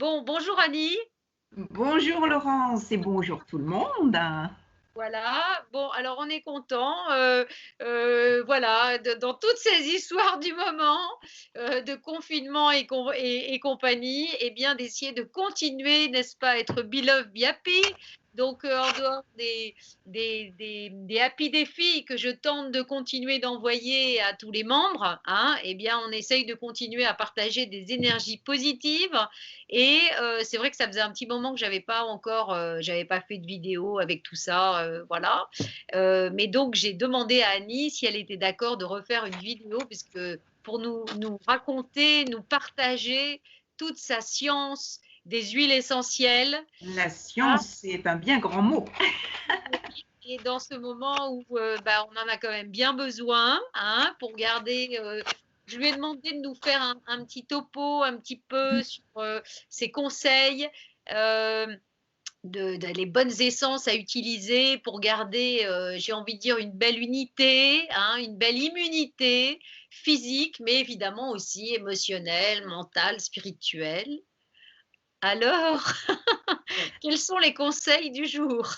Bon, bonjour Annie. Bonjour Laurence et bonjour tout le monde. Voilà. Bon, alors on est content. Voilà, dans toutes ces histoires du moment de confinement et compagnie, eh bien d'essayer de continuer, n'est-ce pas, à être beloved be happy. Donc en dehors des happy défis que je tente de continuer d'envoyer à tous les membres, hein, eh bien on essaye de continuer à partager des énergies positives. Et c'est vrai que ça faisait un petit moment que j'avais pas fait de vidéo avec tout ça, voilà. Mais donc j'ai demandé à Annie si elle était d'accord de refaire une vidéo puisque pour nous raconter, nous partager toute sa science des huiles essentielles. La Ah, science, c'est un bien grand mot. et dans ce moment où bah, on en a quand même bien besoin, hein, pour garder. Je lui ai demandé de nous faire un petit topo, un petit peu sur ses conseils. Euh, les bonnes essences à utiliser pour garder, j'ai envie de dire, une belle unité, hein, une belle immunité physique, mais évidemment aussi émotionnelle, mentale, spirituelle. Alors, quels sont les conseils du jour?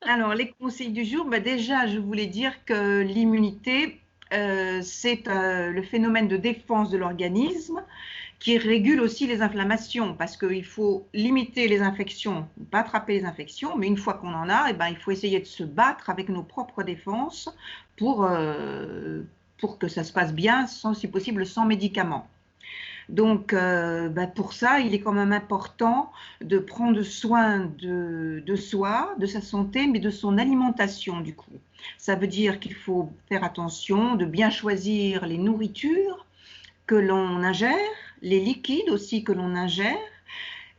Alors, les conseils du jour, bah déjà, je voulais dire que l'immunité, c'est le phénomène de défense de l'organisme qui régule aussi les inflammations parce qu'il faut limiter les infections, pas attraper les infections, mais une fois qu'on en a, eh ben, il faut essayer de se battre avec nos propres défenses pour, euh, pour que ça se passe bien, sans, si possible, sans médicaments. Donc, bah, pour ça, il est quand même important de prendre soin de soi, de sa santé, mais de son alimentation du coup. Ça veut dire qu'il faut faire attention de bien choisir les nourritures que l'on ingère, les liquides aussi que l'on ingère,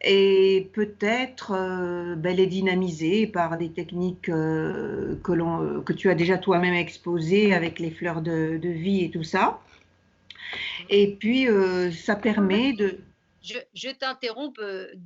et peut-être ben, les dynamiser par des techniques que tu as déjà toi-même exposées avec les fleurs de vie et tout ça. Et puis, ça permet de... Je t'interromps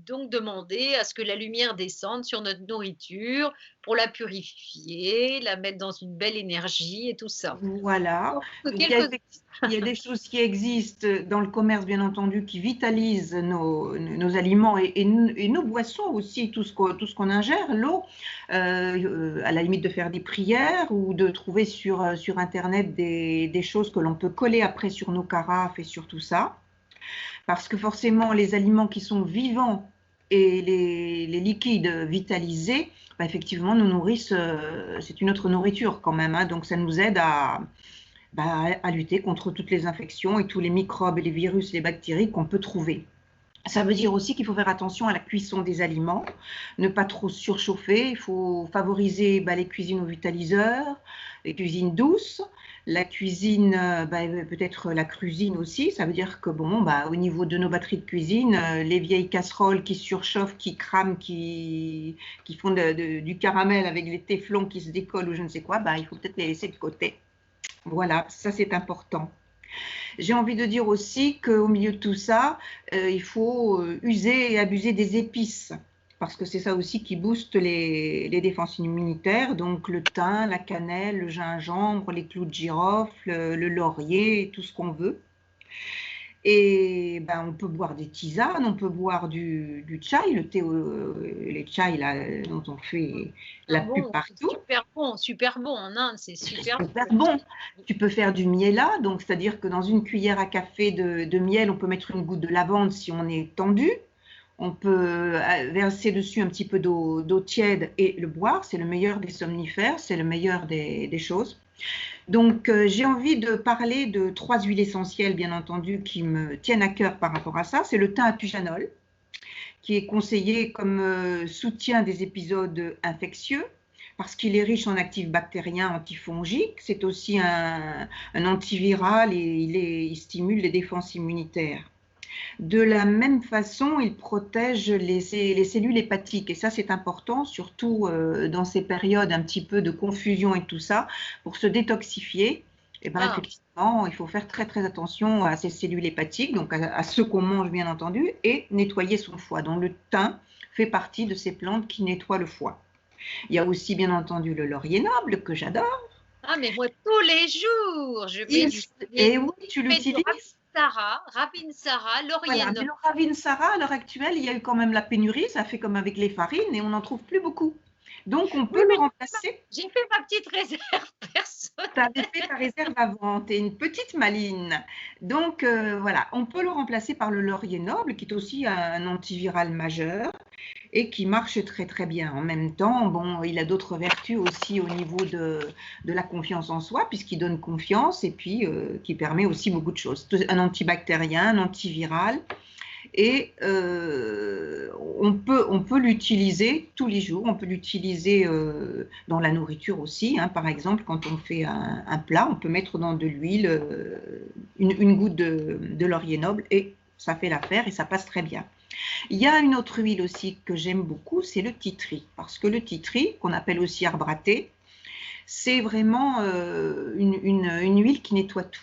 donc demander à ce que la lumière descende sur notre nourriture pour la purifier, la mettre dans une belle énergie et tout ça. Voilà. Donc, Donc, quelques il y a des choses qui existent dans le commerce, bien entendu, qui vitalisent nos aliments et nos boissons aussi, tout ce qu'on ingère, l'eau, à la limite de faire des prières ou de trouver sur Internet des choses que l'on peut coller après sur nos carafes et sur tout ça. Parce que forcément, les aliments qui sont vivants et les liquides vitalisés, bah, effectivement, nous nourrissent, c'est une autre nourriture quand même, hein, donc ça nous aide à lutter contre toutes les infections et tous les microbes et les virus, les bactéries qu'on peut trouver. Ça veut dire aussi qu'il faut faire attention à la cuisson des aliments, ne pas trop surchauffer. Il faut favoriser les cuisines au vitaliseur, les cuisines douces, la cuisine, peut-être la cuisine aussi. Ça veut dire que bon, au niveau de nos batteries de cuisine, les vieilles casseroles qui surchauffent, qui crament, qui font du caramel avec les téflons qui se décollent ou je ne sais quoi, il faut peut-être les laisser de côté. Voilà, ça c'est important. J'ai envie de dire aussi qu'au milieu de tout ça, il faut user et abuser des épices, parce que c'est ça aussi qui booste les défenses immunitaires, donc le thym, la cannelle, le gingembre, les clous de girofle, le laurier, tout ce qu'on veut. Et on peut boire des tisanes, on peut boire du chai, le thé, les chai là, dont on fait la super pub bon, c'est partout. super bon en Inde, c'est super Super bon. bon. Tu peux faire du miela, donc c'est-à-dire que dans une cuillère à café de miel, on peut mettre une goutte de lavande si on est tendu. On peut verser dessus un petit peu d'eau tiède et le boire. C'est le meilleur des somnifères, c'est le meilleur des choses. Donc, j'ai envie de parler de 3 huiles essentielles, bien entendu, qui me tiennent à cœur par rapport à ça. C'est le thym à pujanol, qui est conseillé comme soutien des épisodes infectieux parce qu'il est riche en actifs bactériens antifongiques. C'est aussi un antiviral et il stimule les défenses immunitaires. De la même façon, il protège les cellules hépatiques et ça c'est important, surtout dans ces périodes un petit peu de confusion et tout ça, pour se détoxifier. Et Ah, effectivement, il faut faire très très attention à ces cellules hépatiques, donc à ce qu'on mange bien entendu, et nettoyer son foie. Donc le thym fait partie de ces plantes qui nettoient le foie. Il y a aussi bien entendu le laurier noble que j'adore. mais moi tous les jours, je mets du Et oui, tu je mets du l'utilises? Ravinsara, laurier Voilà, mais noble. le Ravinsara, à l'heure actuelle, il y a eu quand même la pénurie, ça fait comme avec les farines et on n'en trouve plus beaucoup. Donc on Oui, peut le mais remplacer. j'ai fait ma petite réserve Tu avais personnelle. fait ta réserve avant, tu es une petite maline. Donc voilà, on peut le remplacer par le laurier noble, qui est aussi un antiviral majeur et qui marche très très bien. En même temps, bon, il a d'autres vertus aussi au niveau de la confiance en soi, puisqu'il donne confiance et puis qui permet aussi beaucoup de choses. Un antibactérien, un antiviral. Et on peut l'utiliser tous les jours, on peut l'utiliser dans la nourriture aussi. Hein. Par exemple, quand on fait un plat, on peut mettre dans de l'huile une goutte de laurier noble et ça fait l'affaire et ça passe très bien. Il y a une autre huile aussi que j'aime beaucoup, c'est le titri. Parce que le titri, qu'on appelle aussi arbre à thé, c'est vraiment une huile qui nettoie tout.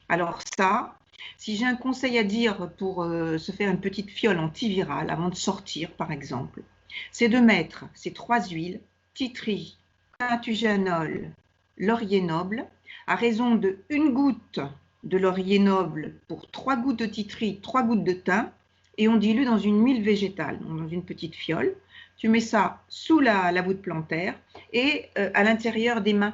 Alors ça, si j'ai un conseil à dire pour se faire une petite fiole antivirale avant de sortir, par exemple, c'est de mettre ces 3 huiles, titri, pentugénol, laurier noble, à raison de 1 goutte de laurier noble pour 3 gouttes de titri, 3 gouttes de thym, et on dilue dans une huile végétale, donc dans une petite fiole. Tu mets ça sous la voûte plantaire et à l'intérieur des mains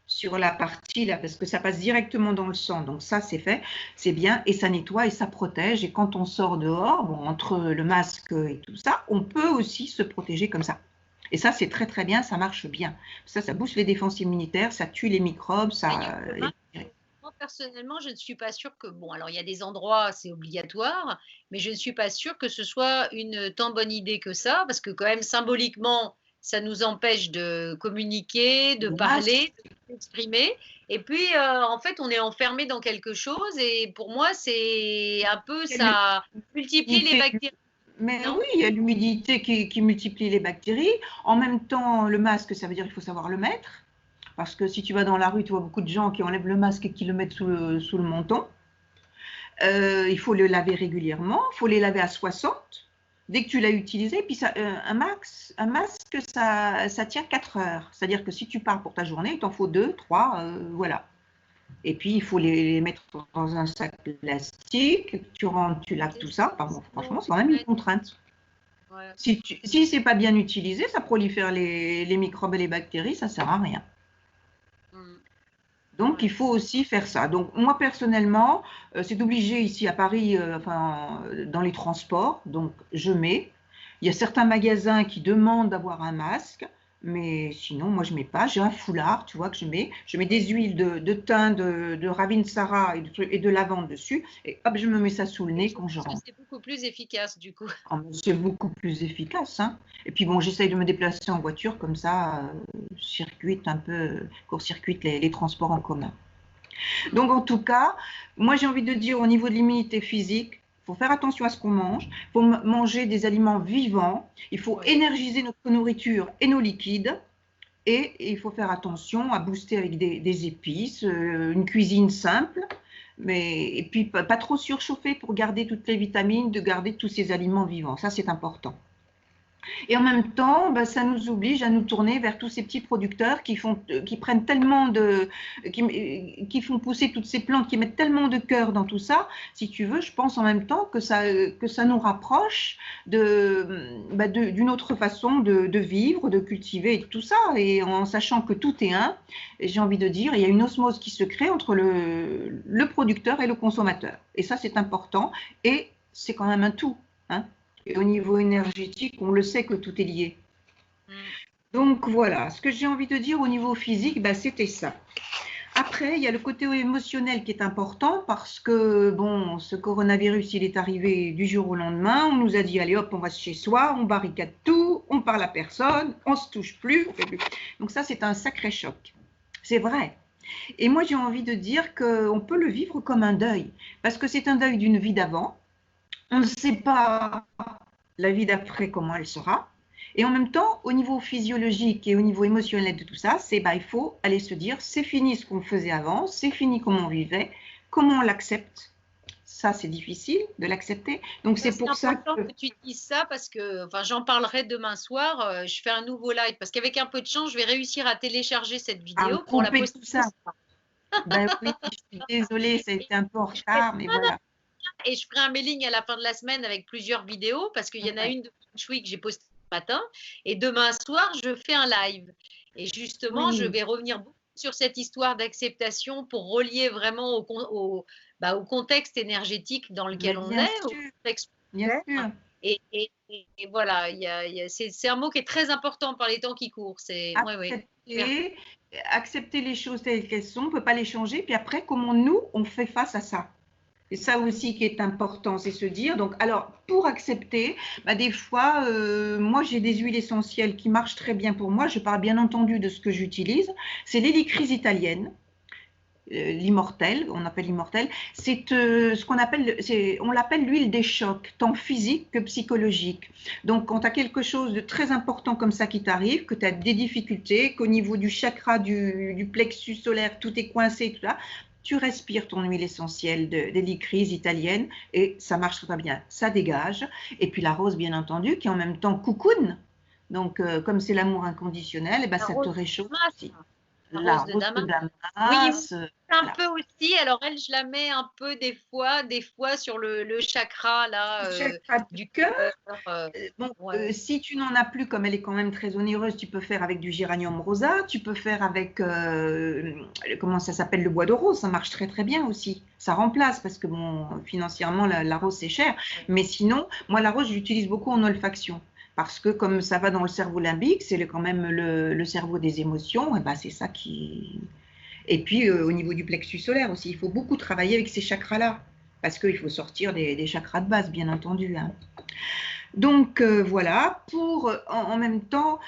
sur la partie là, parce que ça passe directement dans le sang, donc ça c'est fait, c'est bien, et ça nettoie et ça protège, et quand on sort dehors, bon, entre le masque et tout ça, on peut aussi se protéger comme ça. Et ça c'est très très bien, ça marche bien. Ça booste les défenses immunitaires, ça tue les microbes, ça... Moi, personnellement, je ne suis pas sûre que, bon, alors il y a des endroits, c'est obligatoire, mais je ne suis pas sûre que ce soit une tant bonne idée que ça, parce que quand même, symboliquement, ça nous empêche de communiquer, de Le masque, parler, de s'exprimer. Et puis, en fait, on est enfermé dans quelque chose, et pour moi, c'est un peu, ça multiplie les bactéries, mais non? oui, il y a l'humidité qui multiplie les bactéries. En même temps, le masque, ça veut dire qu'il faut savoir le mettre. Parce que si tu vas dans la rue, tu vois beaucoup de gens qui enlèvent le masque et qui le mettent sous le menton. Il faut le laver régulièrement, il faut les laver à 60 dès que tu l'as utilisé. Puis ça, un masque, ça tient 4 heures. C'est-à-dire que si tu pars pour ta journée, il t'en faut 2, 3, voilà. Et puis il faut les mettre dans un sac plastique, tu rentres, tu laves tout ça. Enfin, bon, franchement, c'est quand même une contrainte. Ouais. Si c'est pas bien utilisé, ça prolifère les microbes et les bactéries, ça sert à rien. Donc, il faut aussi faire ça. Donc, moi, personnellement, c'est obligé ici à Paris, enfin, dans les transports. Donc, je mets. Il y a certains magasins qui demandent d'avoir un masque, mais sinon, moi, je ne mets pas. J'ai un foulard, tu vois, que je mets. Je mets des huiles de thym, de Ravinsara et de lavande dessus. Et hop, je me mets ça sous le nez quand je rentre. C'est beaucoup plus efficace, du coup. C'est beaucoup plus efficace. Hein. Et puis, bon, j'essaye de me déplacer en voiture, comme ça, court-circuite les transports en commun. Donc, en tout cas, moi, j'ai envie de dire au niveau de l'immunité physique, il faut faire attention à ce qu'on mange, il faut manger des aliments vivants, il faut énergiser notre nourriture et nos liquides, et il faut faire attention à booster avec des épices, une cuisine simple, et puis pas trop surchauffer pour garder toutes les vitamines, de garder tous ces aliments vivants. Ça, c'est important. Et en même temps, ben, ça nous oblige à nous tourner vers tous ces petits producteurs qui prennent tellement qui font pousser toutes ces plantes, qui mettent tellement de cœur dans tout ça. Si tu veux, je pense en même temps que ça nous rapproche d'une autre façon de vivre, de cultiver et tout ça. Et en sachant que tout est un, j'ai envie de dire, il y a une osmose qui se crée entre le producteur et le consommateur. Et ça, c'est important. Et c'est quand même un tout. Hein. Et au niveau énergétique, on le sait que tout est lié. Donc voilà, ce que j'ai envie de dire au niveau physique, bah, c'était ça. Après, il y a le côté émotionnel qui est important parce que, bon, ce coronavirus, il est arrivé du jour au lendemain. On nous a dit, allez hop, on va chez soi, on barricade tout, on parle à personne, on ne se touche plus, on fait plus. Donc ça, c'est un sacré choc. C'est vrai. Et moi, j'ai envie de dire qu'on peut le vivre comme un deuil parce que c'est un deuil d'une vie d'avant. On ne sait pas la vie d'après, comment elle sera. Et en même temps, au niveau physiologique et au niveau émotionnel de tout ça, il faut aller se dire, c'est fini ce qu'on faisait avant, c'est fini comment on vivait, comment on l'accepte. Ça, c'est difficile de l'accepter. Donc, c'est pour ça que tu dises ça parce que, enfin, j'en parlerai demain soir. Je fais un nouveau live parce qu'avec un peu de chance, je vais réussir à télécharger cette vidéo pour la poster. Ben oui, je suis désolée, ça a Et été un peu en je fais retard, mais voilà. et je ferai un mailing à la fin de la semaine avec plusieurs vidéos parce qu'il y en a Ouais. une de Feng Shui que j'ai postée ce matin et demain soir, je fais un live et justement, je Oui, vais revenir beaucoup sur cette histoire d'acceptation pour relier vraiment au contexte énergétique dans mais lequel on bien est, au sûr, contexte bien planétaire sûr. et voilà, c'est un mot qui est très important par les temps qui courent. C'est oui, oui. Merci. Accepter, accepter les choses telles qu'elles sont, on ne peut pas les changer. Puis après, comment nous, on fait face à ça? C'est ça aussi qui est important, c'est se dire, donc, alors, pour accepter, bah, des fois, moi, j'ai des huiles essentielles qui marchent très bien pour moi. Je parle bien entendu de ce que j'utilise. C'est l'hélicryse italienne. L'immortel, on appelle l'immortel, c'est ce qu'on appelle, on l'appelle l'huile des chocs, tant physique que psychologique. Donc, quand tu as quelque chose de très important comme ça qui t'arrive, que tu as des difficultés, qu'au niveau du chakra, du plexus solaire, tout est coincé, tout ça, tu respires ton huile essentielle d'hélicryse italienne et ça marche très bien. Ça dégage. Et puis la rose, bien entendu, qui en même temps cocoon. Donc, comme c'est l'amour inconditionnel, et ben, La ça te rose de réchauffe Damas, aussi. la La rose de rose de Damas. Oui, Damas, un voilà. peu aussi. Alors elle, je la mets un peu des fois sur le chakra là Chakra du du cœur. cœur. Bon, Ouais. si tu n'en as plus, comme elle est quand même très onéreuse, tu peux faire avec du géranium rosa, tu peux faire avec, comment ça s'appelle, le bois de rose, ça marche très très bien aussi. Ça remplace parce que bon, financièrement, la rose c'est cher. Mais sinon, moi la rose, j'utilise beaucoup en olfaction. Parce que comme ça va dans le cerveau limbique, c'est quand même le cerveau des émotions, et ben c'est ça qui. Et puis au niveau du plexus solaire aussi, il faut beaucoup travailler avec ces chakras-là. Parce qu'il faut sortir des chakras de base, bien entendu. Hein. Donc voilà, pour en même temps,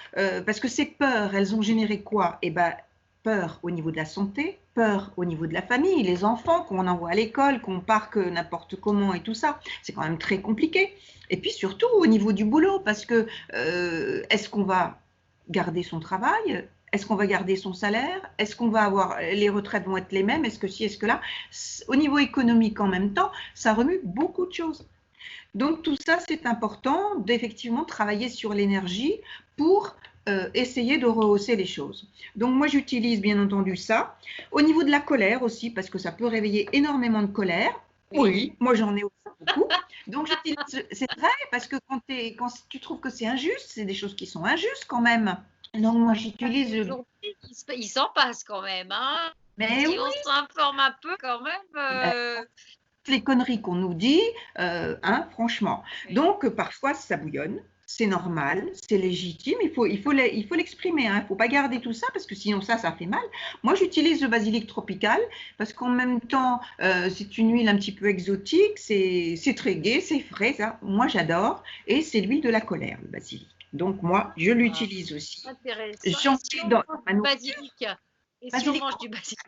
parce que ces peurs, elles ont généré quoi? Eh ben, peur au niveau de la santé, peur au niveau de la famille, les enfants qu'on envoie à l'école, qu'on parque n'importe comment et tout ça, c'est quand même très compliqué. Et puis surtout au niveau du boulot, parce que est-ce qu'on va garder son travail? Est-ce qu'on va garder son salaire? Est-ce qu'on va avoir les retraites vont être les mêmes? Est-ce que si, est-ce que là? Au niveau économique en même temps, ça remue beaucoup de choses. Donc tout ça, c'est important d'effectivement travailler sur l'énergie pour essayer de rehausser les choses. Donc moi, j'utilise bien entendu ça. Au niveau de la colère aussi, parce que ça peut réveiller énormément de colère. Oui. Oui, moi j'en ai aussi beaucoup. Donc j'utilise, c'est vrai, parce que quand tu trouves que c'est injuste, c'est des choses qui sont injustes quand même. Donc moi j'utilise, Aujourd'hui, il s'en passe quand même, hein. mais Si on oui, s'informe un peu quand même. les conneries qu'on nous dit, hein, franchement. Oui. Donc, parfois, ça bouillonne, c'est normal, c'est légitime, il faut l'exprimer, hein, il ne faut pas garder tout ça parce que sinon ça fait mal. Moi, j'utilise le basilic tropical parce qu'en même temps, c'est une huile un petit peu exotique, c'est très gai, c'est frais, ça. Moi, j'adore et c'est l'huile de la colère, le basilic. Donc, moi, je Ah, l'utilise aussi. intéressant. Et J'en si mets on dans mange ma du nourriture, basilic, et si on basilic. mange du basilic,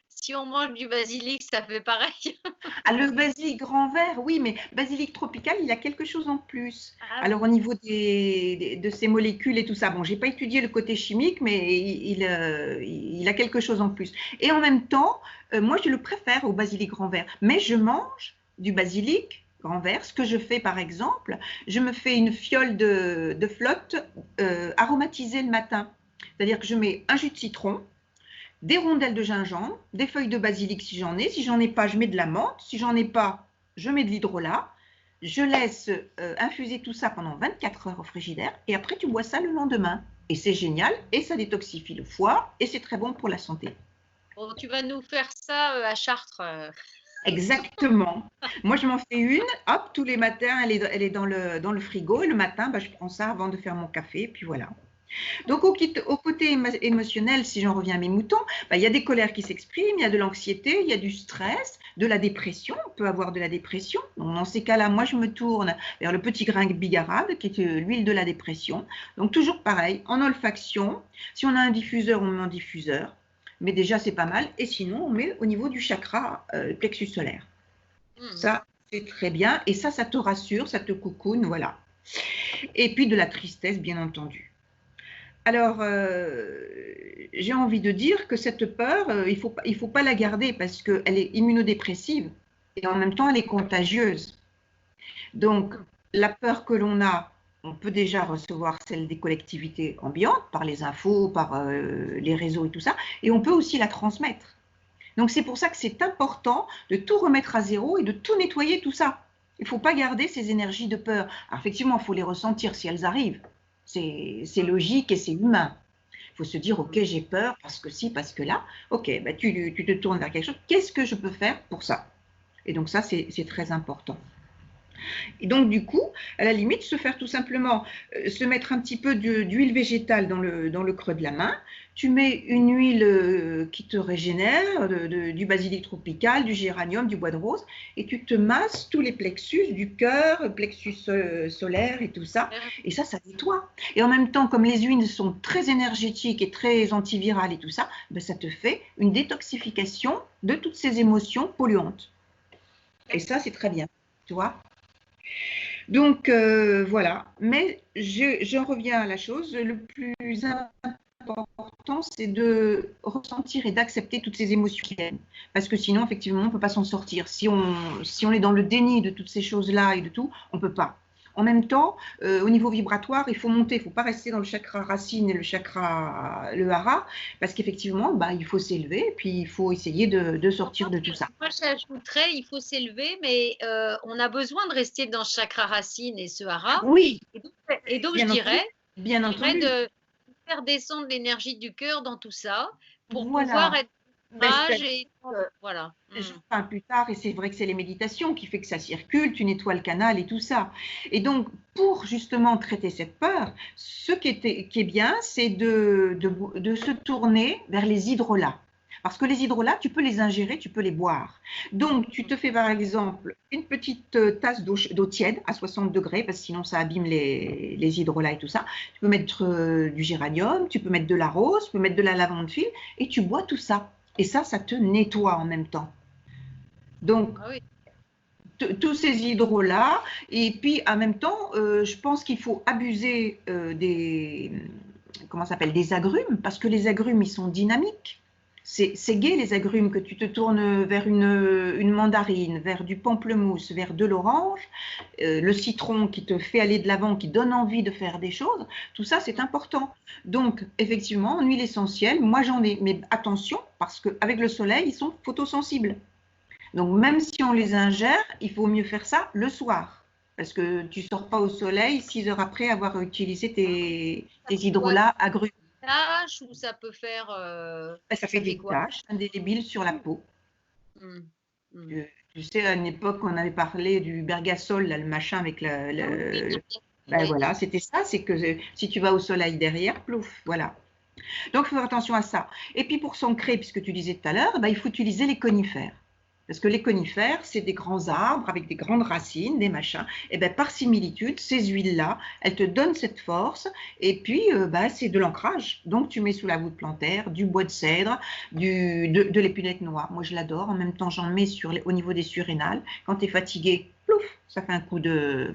si on mange du basilic, ça fait pareil. Ah, le basilic grand vert, oui, mais basilic tropical, il a quelque chose en plus. Ah Alors, au oui. niveau de ces molécules et tout ça, bon, j'ai pas étudié le côté chimique, mais il a quelque chose en plus. Et en même temps, moi, je le préfère au basilic grand vert. Mais je mange du basilic grand vert. Ce que je fais, par exemple, je me fais une fiole de flotte aromatisée le matin. C'est-à-dire que je mets un jus de citron, des rondelles de gingembre, des feuilles de basilic si j'en ai. Si j'en ai pas, je mets de la menthe. Si j'en ai pas, je mets de l'hydrolat. Je laisse infuser tout ça pendant 24 heures au frigidaire et après tu bois ça le lendemain. Et c'est génial et ça détoxifie le foie et c'est très bon pour la santé. Bon, tu vas nous faire ça à Chartres. Exactement. Moi, je m'en fais une, hop, tous les matins, elle est dans le frigo et le matin, bah, je prends ça avant de faire mon café et puis voilà. Donc, au côté émotionnel, si j'en reviens à mes moutons, bah, il y a des colères qui s'expriment, il y a de l'anxiété, il y a du stress, de la dépression. On peut avoir de la dépression. Donc, dans ces cas-là, moi, je me tourne vers le petit grain bigarade, qui est l'huile de la dépression. Donc, toujours pareil, en olfaction. Si on a un diffuseur, on met un diffuseur. Mais déjà, c'est pas mal. Et sinon, on met au niveau du chakra plexus solaire. Hmm. Ça, c'est très bien. Et ça te rassure, ça te cocoone, voilà. Et puis de la tristesse, bien entendu. Alors, j'ai envie de dire que cette peur, il faut pas la garder parce qu'elle est immunodépressive et en même temps, elle est contagieuse. Donc, la peur que l'on a, on peut déjà recevoir celle des collectivités ambiantes par les infos, par les réseaux et tout ça, et on peut aussi la transmettre. Donc c'est pour ça que c'est important de tout remettre à zéro et de tout nettoyer, tout ça. Il ne faut pas garder ces énergies de peur. Alors effectivement, il faut les ressentir si elles arrivent. C'est logique et c'est humain. Il faut se dire, ok, j'ai peur parce que si, parce que là. Ok, bah, tu te tournes vers quelque chose. Qu'est-ce que je peux faire pour ça? Et donc ça, c'est très important. Et donc, du coup, à la limite, se faire tout simplement, se mettre un petit peu d'huile végétale dans le creux de la main. Tu mets une huile qui te régénère, du basilic tropical, du géranium, du bois de rose, et tu te masses tous les plexus du cœur, plexus solaire et tout ça. Et ça nettoie. Et en même temps, comme les huiles sont très énergétiques et très antivirales et tout ça, ben ça te fait une détoxification de toutes ces émotions polluantes. Et ça, c'est très bien, tu vois. Donc voilà, mais j'en reviens à la chose, le plus important, c'est de ressentir et d'accepter toutes ces émotions qui viennent, parce que sinon, effectivement, on ne peut pas s'en sortir. Si on est dans le déni de toutes ces choses-là et de tout, on ne peut pas. En même temps, au niveau vibratoire, il faut monter, il ne faut pas rester dans le chakra racine et le hara, parce qu'effectivement, bah, il faut s'élever, puis il faut essayer de sortir de tout ça. Moi, j'ajouterais, il faut s'élever, mais on a besoin de rester dans ce chakra racine et ce hara. Oui. Et donc je dirais entendu. de faire descendre l'énergie du cœur dans tout ça pour voilà. pouvoir être sage et voilà. Enfin, plus tard, et c'est vrai que c'est les méditations qui fait que ça circule, tu nettoies le canal et tout ça. Et donc, pour justement traiter cette peur, ce qui est bien, c'est de se tourner vers les hydrolats. Parce que les hydrolats, tu peux les ingérer, tu peux les boire. Donc, tu te fais par exemple une petite tasse d'eau tiède à 60 degrés, parce que sinon ça abîme les hydrolats et tout ça. Tu peux mettre du géranium, tu peux mettre de la rose, tu peux mettre de la lavande fine, et tu bois tout ça. Et ça te nettoie en même temps. Donc, tous ces hydros-là, et puis en même temps, je pense qu'il faut abuser des agrumes, parce que les agrumes, ils sont dynamiques. C'est gai les agrumes, que tu te tournes vers une mandarine, vers du pamplemousse, vers de l'orange, le citron qui te fait aller de l'avant, qui donne envie de faire des choses, tout ça c'est important. Donc effectivement, en huile essentielle, moi j'en ai, mais attention, parce qu'avec le soleil, ils sont photosensibles. Donc même si on les ingère, il faut mieux faire ça le soir, parce que tu ne sors pas au soleil 6 heures après avoir utilisé tes hydrolats agrumes. Taches ou ça peut faire ça fait des taches indélébiles sur la peau. Tu sais, à une époque, on avait parlé du bergasol, là, le machin avec ben voilà, c'était ça, c'est que si tu vas au soleil derrière, plouf, voilà. Donc, il faut faire attention à ça. Et puis, pour s'ancrer, puisque tu disais tout à l'heure, ben, il faut utiliser les conifères. Parce que les conifères, c'est des grands arbres avec des grandes racines, des machins. Et ben, par similitude, ces huiles-là, elles te donnent cette force. Et puis, ben, c'est de l'ancrage. Donc, tu mets sous la voûte plantaire du bois de cèdre, de l'épinette noire. Moi, je l'adore. En même temps, j'en mets au niveau des surrénales. Quand tu es fatigué, plouf, ça fait un coup de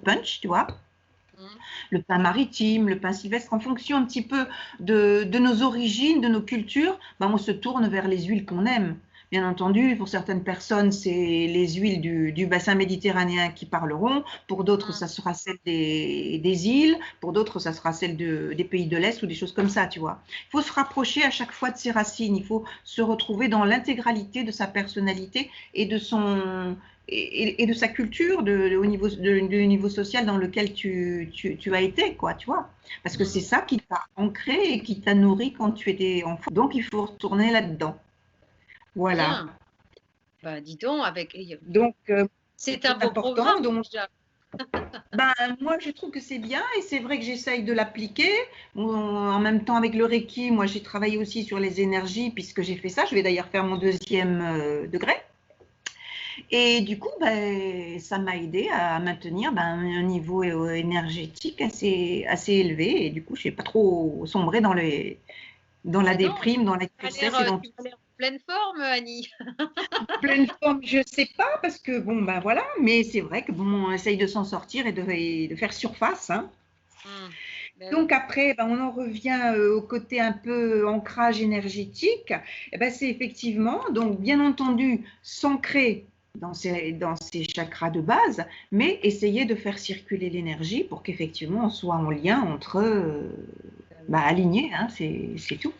punch, tu vois. Le pain maritime, le pain sylvestre, en fonction un petit peu de nos origines, de nos cultures, ben, on se tourne vers les huiles qu'on aime. Bien entendu, pour certaines personnes, c'est les huiles du bassin méditerranéen qui parleront. Pour d'autres, ça sera celle des îles. Pour d'autres, ça sera celle des pays de l'Est ou des choses comme ça, tu vois. Il faut se rapprocher à chaque fois de ses racines. Il faut se retrouver dans l'intégralité de sa personnalité et de sa culture, au niveau social dans lequel tu as été, quoi, tu vois. Parce que c'est ça qui t'a ancré et qui t'a nourri quand tu étais enfant. Donc, il faut retourner là-dedans. Voilà. Bah, dis donc, donc c'est un beau programme. Donc, ben, moi, je trouve que c'est bien et c'est vrai que j'essaye de l'appliquer. En même temps, avec le Reiki, moi, j'ai travaillé aussi sur les énergies puisque j'ai fait ça. Je vais d'ailleurs faire mon 2e degré. Et du coup, ben, ça m'a aidé à maintenir un niveau énergétique assez élevé. Et du coup, je n'ai pas trop sombré dans la déprime, dans la tristesse. Tu as l'air en pleine forme, Annie. Pleine forme, je ne sais pas, parce que bon, ben voilà, mais c'est vrai que bon, on essaye de s'en sortir et de faire surface. Hein. Donc après, ben, on en revient au côté un peu ancrage énergétique. Et ben, c'est effectivement, donc bien entendu, s'ancrer dans ces chakras de base, mais essayer de faire circuler l'énergie pour qu'effectivement on soit en lien entre alignés, hein, c'est tout.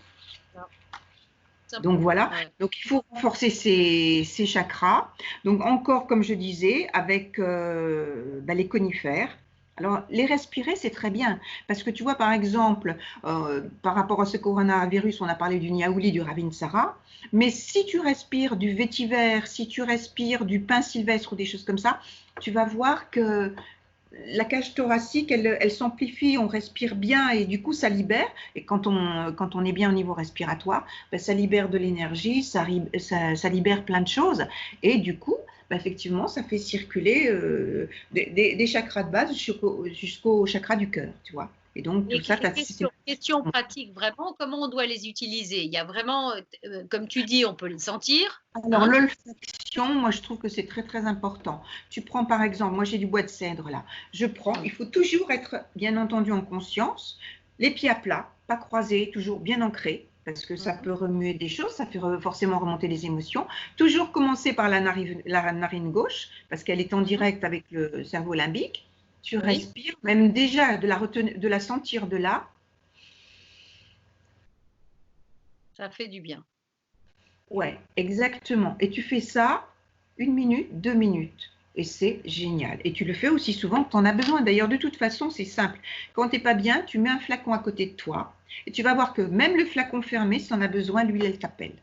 Donc voilà, Ouais. donc il faut renforcer ces chakras. Donc encore, comme je disais, avec les conifères. Alors les respirer, c'est très bien, parce que tu vois, par exemple, par rapport à ce coronavirus, on a parlé du niaouli, du ravinsara, mais si tu respires du vétiver, si tu respires du pin sylvestre ou des choses comme ça, tu vas voir que la cage thoracique, elle s'amplifie, on respire bien et du coup, ça libère. Et quand on est bien au niveau respiratoire, ça libère de l'énergie, ça libère plein de choses. Et du coup, effectivement, ça fait circuler des chakras de base jusqu'au chakra du cœur, tu vois. Et donc, tout Et ça, question pratique, vraiment, comment on doit les utiliser? Il y a vraiment, comme tu dis, on peut les sentir, Alors, hein? l'olfaction, moi, je trouve que c'est très, très important. Tu prends, par exemple, moi, j'ai du bois de cèdre, là. Je prends, Mmh. il faut toujours être, bien entendu, en conscience, les pieds à plat, pas croisés, toujours bien ancrés, parce que ça Mmh. peut remuer des choses, ça fait forcément remonter les émotions. Toujours commencer par la narine gauche, parce qu'elle est en Mmh. direct avec le cerveau limbique. Tu Oui, respires, même déjà de la sentir de là. ça fait du bien. Ouais, exactement. Et tu fais ça 1 minute, 2 minutes. Et c'est génial. Et tu le fais aussi souvent que tu en as besoin. D'ailleurs, de toute façon, c'est simple. Quand tu n'es pas bien, tu mets un flacon à côté de toi. Et tu vas voir que même le flacon fermé, si tu en as besoin, l'huile, elle t'appelle.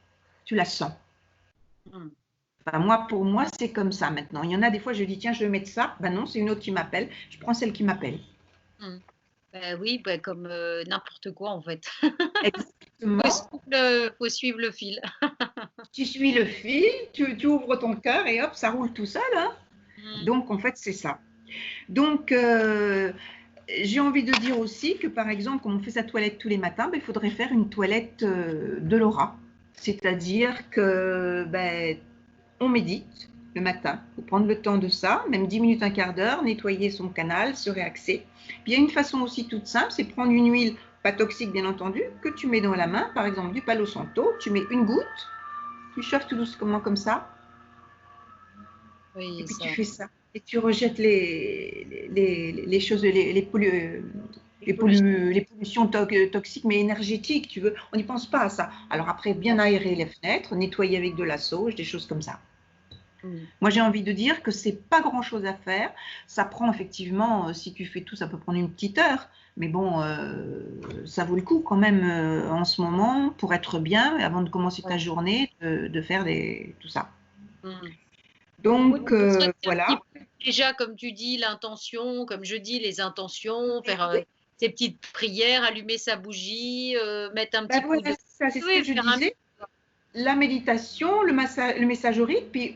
Tu la sens. Mmh. Enfin, moi, pour moi, c'est comme ça maintenant. Il y en a des fois, je dis, tiens, je vais mettre ça. Ben non, c'est une autre qui m'appelle. Je prends celle qui m'appelle. Mmh. Oui, comme, n'importe quoi, en fait. Exactement. Faut suivre le fil. Tu suis le fil, tu ouvres ton cœur et hop, ça roule tout seul, hein. Mmh. Donc, en fait, c'est ça. Donc, j'ai envie de dire aussi que, par exemple, comme on fait sa toilette tous les matins, il faudrait faire une toilette de l'aura. C'est-à-dire que on médite le matin. Il faut prendre le temps de ça, même 10 minutes, un quart d'heure, nettoyer son canal, se réaxer. Puis il y a une façon aussi toute simple, c'est prendre une huile, pas toxique bien entendu, que tu mets dans la main, par exemple du Palo Santo, tu mets une goutte, tu chauffes tout doucement comme ça, et Oui, puis tu ça fais ça. Et tu rejettes les choses, les pollutions. les pollutions toxiques, mais énergétiques, tu veux. On n'y pense pas à ça. Alors après, bien aérer les fenêtres, nettoyer avec de la sauge, des choses comme ça. Mmh. Moi, j'ai envie de dire que c'est pas grand-chose à faire. Ça prend effectivement, si tu fais tout, ça peut prendre une petite heure. Mais bon, ça vaut le coup quand même en ce moment pour être bien, avant de commencer Ouais. ta journée, de faire tout ça. Mmh. Oui, Donc, ne serait-ce qu'un voilà. petit peu, déjà, comme tu dis, l'intention, comme je dis, les intentions, faire, Oui. ses petites prières, allumer sa bougie, mettre un petit coup Voilà, de ça, c'est ce que oui, je faire un disais. La méditation, le message au rythme, puis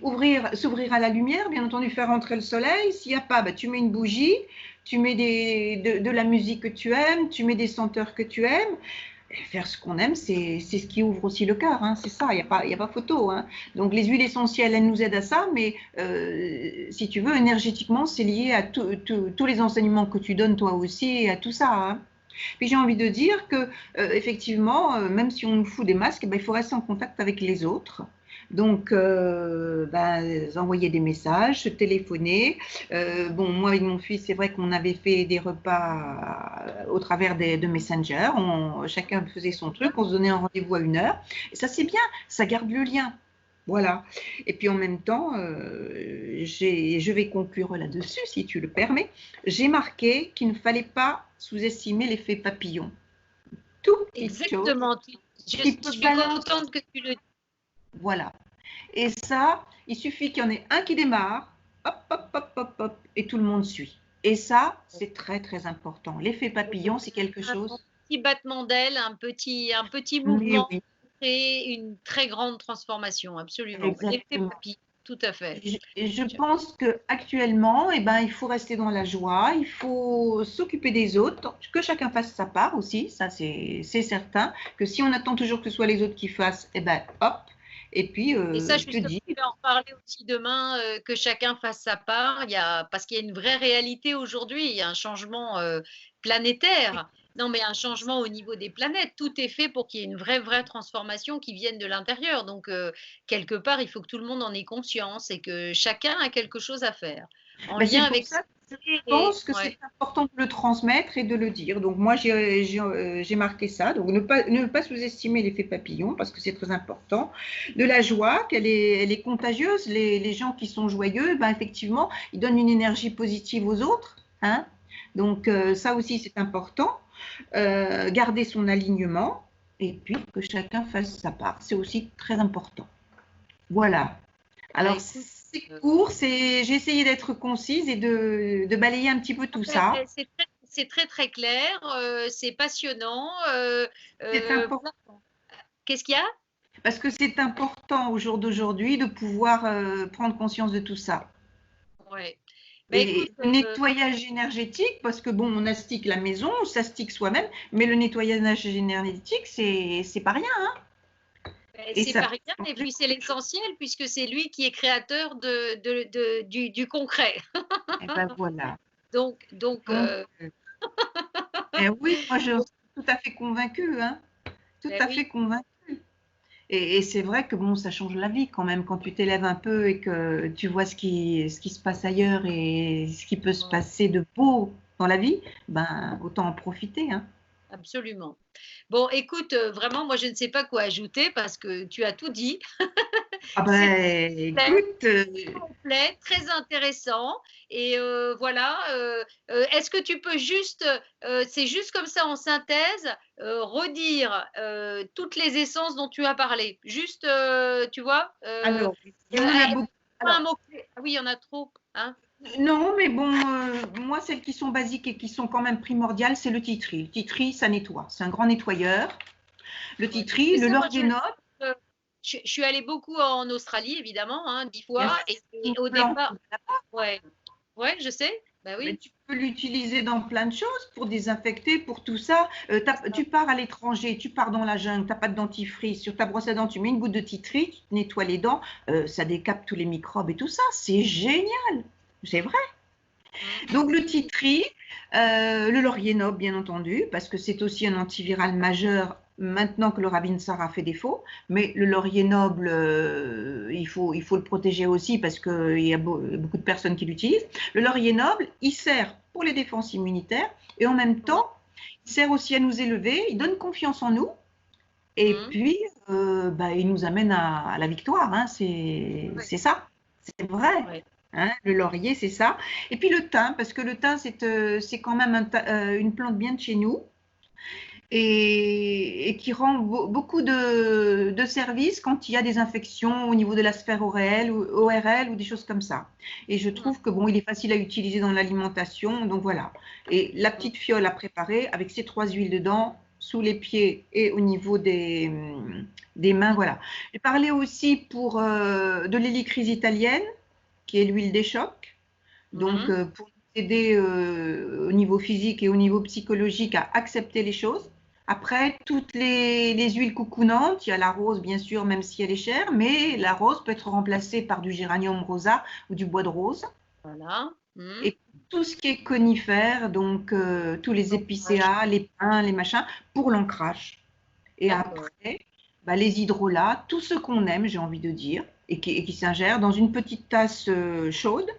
s'ouvrir à la lumière, bien entendu, faire entrer le soleil. S'il n'y a pas, tu mets une bougie, tu mets de la musique que tu aimes, tu mets des senteurs que tu aimes. Et faire ce qu'on aime, c'est ce qui ouvre aussi le cœur, hein, c'est ça, il y a pas photo, hein. Donc les huiles essentielles, elles nous aident à ça, mais si tu veux, énergétiquement, c'est lié à tous les enseignements que tu donnes toi aussi et à tout ça, hein. Puis j'ai envie de dire que effectivement, même si on nous fout des masques, il faut rester en contact avec les autres. Donc, envoyer des messages, se téléphoner. Bon, moi, avec mon fils, c'est vrai qu'on avait fait des repas au travers de Messenger. Chacun faisait son truc, on se donnait un rendez-vous à 1 heure. Et ça, c'est bien, ça garde le lien. Voilà. Et puis en même temps, je vais conclure là-dessus, si tu le permets. J'ai marqué qu'il ne fallait pas sous-estimer l'effet papillon. Toute petite chose exactement, je qui peut suis balancer. contente que tu le Voilà. Et ça, il suffit qu'il y en ait un qui démarre, hop, hop, hop, hop, hop, et tout le monde suit. Et ça, c'est très, très important. L'effet papillon, c'est quelque un chose. petit battement d'aile, un petit Mais mouvement oui, crée une très grande transformation, absolument. L'effet exactement. papillon, tout à fait. Je pense qu'actuellement, il faut rester dans la joie, il faut s'occuper des autres, que chacun fasse sa part aussi, ça c'est certain, que si on attend toujours que ce soit les autres qui fassent, hop, et puis Et ça, je te justement, dis, je vais en reparler aussi demain, que chacun fasse sa part. Parce qu'il y a une vraie réalité aujourd'hui, il y a un changement, planétaire. Non, mais un changement au niveau des planètes. Tout est fait pour qu'il y ait une vraie transformation qui vienne de l'intérieur. Donc, quelque part, il faut que tout le monde en ait conscience et que chacun a quelque chose à faire en lien c'est pour avec ça, pense que ouais. c'est important de le transmettre et de le dire. Donc moi, j'ai marqué ça. Donc ne pas sous-estimer l'effet papillon parce que c'est très important. De la joie, elle est contagieuse. Les gens qui sont joyeux, ben, effectivement, ils donnent une énergie positive aux autres. Hein. Donc ça aussi, c'est important. Garder son alignement et puis que chacun fasse sa part. C'est aussi très important. Voilà. Bah, Alors, écoute, c'est euh, court, j'ai essayé d'être concise et de balayer un petit peu tout ça. c'est très très clair, c'est passionnant. C'est Voilà. important Qu'est-ce qu'il y a? parce que c'est important au jour d'aujourd'hui de pouvoir prendre conscience de tout ça. Ouais. Bah, écoute, Et le nettoyage énergétique, parce que bon, on astique la maison, on s'astique soi-même, mais le nettoyage énergétique, c'est pas rien, hein. Et c'est ça pas peut rien, et changer. puis c'est l'essentiel puisque c'est lui qui est créateur du concret. Et ben voilà. Donc, Donc, oui, moi je suis tout à fait convaincue, hein, tout ben à oui, fait convaincue. Et c'est vrai que bon, ça change la vie quand même quand tu t'élèves un peu et que tu vois ce qui se passe ailleurs et ce qui peut se mmh, passer de beau dans la vie, ben autant en profiter, hein. absolument. Bon, écoute, vraiment, moi, je ne sais pas quoi ajouter parce que tu as tout dit. Ah C'est ben clair, écoute, complet, très intéressant et voilà, est-ce que tu peux juste, c'est juste comme ça en synthèse, redire, toutes les essences dont tu as parlé? Juste, tu vois? alors il y en a beaucoup. Un Alors mot clé. Ah oui, il y en a trop, hein? non, mais bon, moi celles qui sont basiques et qui sont quand même primordiales, c'est le titri. Le titri, ça nettoie, c'est un grand nettoyeur. Le Ouais. titri, Tu le sais, moi, laurier-noble, heu, je suis allée beaucoup en Australie évidemment, hein, 10 bien fois sûr, c'est et une au plante. départ ouais, ouais, je sais, bah Mais oui, tu peux l'utiliser dans plein de choses pour désinfecter, pour tout ça. c'est ça. Tu pars à l'étranger, tu pars dans la jungle, tu n'as pas de dentifrice. Sur ta brosse à dents, tu mets une goutte de tea tree, tu te nettoies les dents, ça décapte tous les microbes et tout ça. C'est génial. C'est vrai. Mmh. Donc le tea tree, le laurier noble, bien entendu, parce que c'est aussi un antiviral majeur maintenant que le Rabinsara fait défaut. Mais le laurier noble, il faut le protéger aussi parce qu'il y a beaucoup de personnes qui l'utilisent. Le laurier noble, il sert pour les défenses immunitaires et en même Ouais. temps, il sert aussi à nous élever, il donne confiance en nous et Mmh. puis bah, il nous amène à la victoire. Hein, Ouais, c'est ça, c'est vrai. ouais. Hein, le laurier, c'est ça. Et puis le thym, parce que le thym, c'est quand même une plante bien de chez nous et qui rend beaucoup de services quand il y a des infections au niveau de la sphère ORL ou des choses comme ça. Et je Mmh. trouve que bon, il est facile à utiliser dans l'alimentation, donc voilà. Et la Mmh. petite fiole à préparer avec ces 3 huiles dedans, sous les pieds et au niveau des mains, voilà. J'ai parlé aussi de l'hélicryse italienne, qui est l'huile des chocs. Donc, Mmh. pour nous aider au niveau physique et au niveau psychologique à accepter les choses. Après, toutes les huiles coucounantes, il y a la rose, bien sûr, même si elle est chère, mais la rose peut être remplacée par du géranium rosa ou du bois de rose. Voilà. Mmh. Et tout ce qui est conifère, donc tous les L'ancrage. épicéas, les pins, les machins, pour l'ancrage. Et D'accord. après, bah, les hydrolats, tout ce qu'on aime, j'ai envie de dire, et qui s'ingère dans une petite tasse chaude.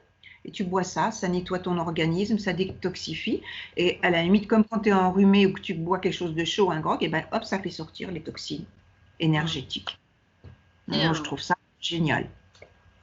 Et tu bois ça, ça nettoie ton organisme, ça détoxifie. Et à la limite, comme quand tu es enrhumé ou que tu bois quelque chose de chaud, un grog, et ben hop, ça fait sortir les toxines Mmh. énergétiques. Moi, je Bien. trouve ça génial.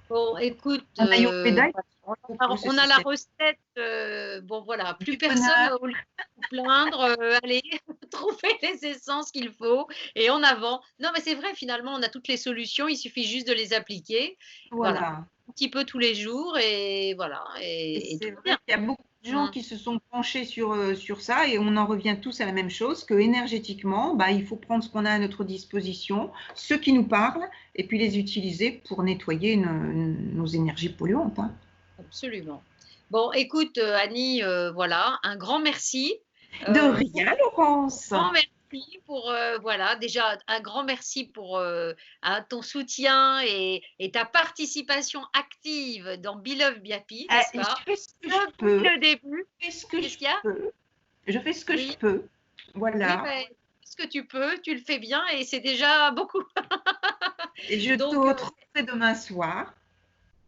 Bon, écoute, En Ayurveda, il voilà, propose ce on a la système recette, bon voilà, plus du personne bonheur. au lieu de se plaindre, allez trouver les essences qu'il faut et en avant. Non, mais c'est vrai finalement, on a toutes les solutions, il suffit juste de les appliquer. Voilà, Voilà. un petit peu tous les jours et voilà Et et tout c'est va vrai bien. qu'il y a beaucoup de gens Mmh. qui se sont penchés sur ça et on en revient tous à la même chose, que énergétiquement, bah, il faut prendre ce qu'on a à notre disposition, ceux qui nous parlent, et puis les utiliser pour nettoyer nos énergies polluantes. Hein. Absolument. Bon, écoute, Annie, voilà, un grand merci, De pour rien, Laurence. grand merci pour, voilà, déjà un grand merci pour, ton soutien et ta participation active dans Be Love, Be Happy, n'est-ce Je pas? fais ce que je Depuis peux, le début. je fais ce que Qu'est-ce je qu'il y a? peux, je fais ce que je Oui, peux. oui, Voilà. ben, ce que tu peux, tu le fais bien et c'est déjà beaucoup. Et je te Donc, retrouverai demain soir.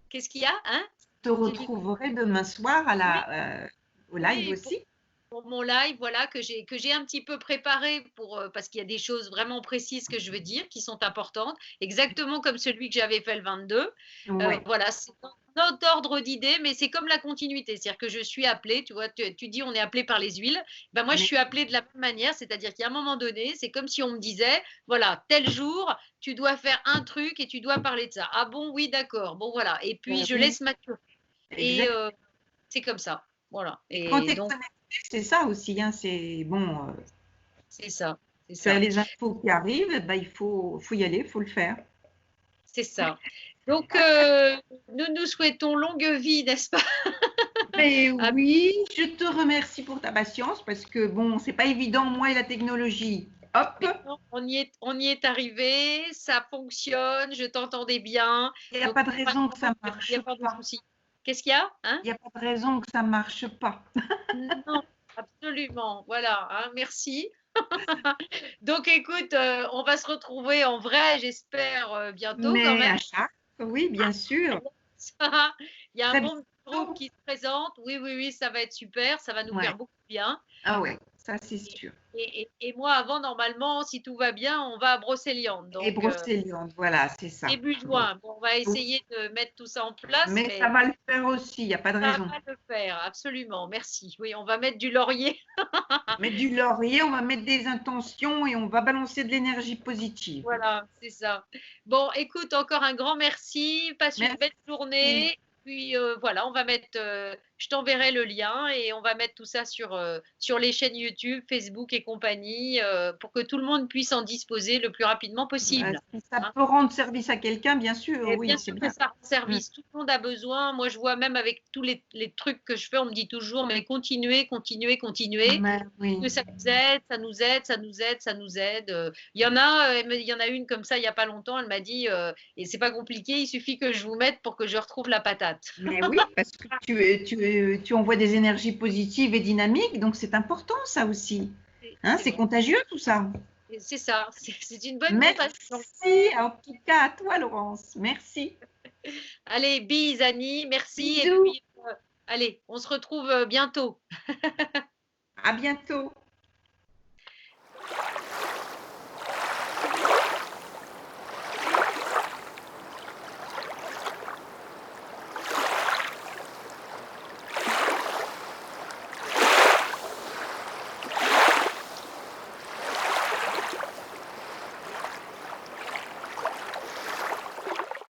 qu'est-ce qu'il y a, hein? te retrouverai demain soir Oui, au live oui, aussi. pour mon live, voilà, que j'ai un petit peu préparé parce qu'il y a des choses vraiment précises que je veux dire, qui sont importantes, exactement comme celui que j'avais fait le 22. Ouais. Voilà, c'est un autre ordre d'idées, mais c'est comme la continuité. C'est-à-dire que je suis appelée, tu vois, tu dis on est appelé par les huiles. Ben moi, je Mais suis appelée de la même manière, c'est-à-dire qu'à un moment donné, c'est comme si on me disait, voilà, tel jour, tu dois faire un truc et tu dois parler de ça. Ah bon, oui, d'accord. Bon, voilà. Et puis, je oui, laisse maturer. Et exact. c'est comme ça. Voilà. Quand Et tu es donc, connecté, c'est ça aussi, hein, c'est bon, c'est ça. C'est tu as ça. les infos qui arrivent, bah, il faut y aller, il faut le faire. C'est ça. Donc, nous nous souhaitons longue vie, n'est-ce pas? Mais Ah, oui, je te remercie pour ta patience parce que bon, c'est pas évident, moi et la technologie. Hop, mais non, on y est arrivé, ça fonctionne, je t'entendais bien. il n'y a Donc, pas de par raison que ça contre, il n'y marche a pas de pas. souci. Qu'est-ce qu'il y a? Hein? Il n'y a pas de raison que ça marche pas. Non, absolument. Voilà, hein, merci. Donc, écoute, on va se retrouver en vrai, j'espère, bientôt quand Mais même. à chaque, oui, bien sûr. Il y a un Très bon petit groupe bientôt. qui se présente. Oui, oui, oui, ça va être super, ça va nous Ouais. faire beaucoup de bien. Ah ouais, ça c'est sûr. Et moi, avant, normalement, si tout va bien, on va à Brocéliande. Et Donc, Brocéliande, voilà, c'est ça. début Bon. juin. Bon, on va essayer de mettre tout ça en place, Mais ça mais va le faire aussi, il n'y a pas de ça raison. va le faire, absolument. Merci. Oui, on va mettre du laurier. Mettre du laurier, on va mettre des intentions et on va balancer de l'énergie positive. Voilà, c'est ça. Bon, écoute, encore un grand merci. Passe une belle Merci. journée. Puis voilà, on va mettre, je t'enverrai le lien et on va mettre tout ça sur les chaînes YouTube, Facebook et compagnie pour que tout le monde puisse en disposer le plus rapidement Bah, possible. si ça Hein. peut rendre service à quelqu'un, bien sûr, Et oui, bien c'est sûr que bien. ça rend Mm. service. Tout le monde a besoin. Moi, je vois même avec tous les trucs que je fais, on me dit toujours, mais continuez, continuez, continuez. Mais oui. Que ça nous aide, ça nous aide, ça nous aide, ça nous aide. Il y en a une comme ça il y a pas longtemps, elle m'a dit et c'est pas compliqué, il suffit que je vous mette pour que je retrouve la patate. Mais oui, parce que tu envoies des énergies positives et dynamiques, donc c'est important ça aussi. Hein, C'est c'est vrai. contagieux tout ça. C'est ça, c'est une bonne contagion. Merci, en tout cas à toi, Laurence. Merci. Allez, bis Annie, merci et Bisous, puis allez, on se retrouve bientôt. à bientôt.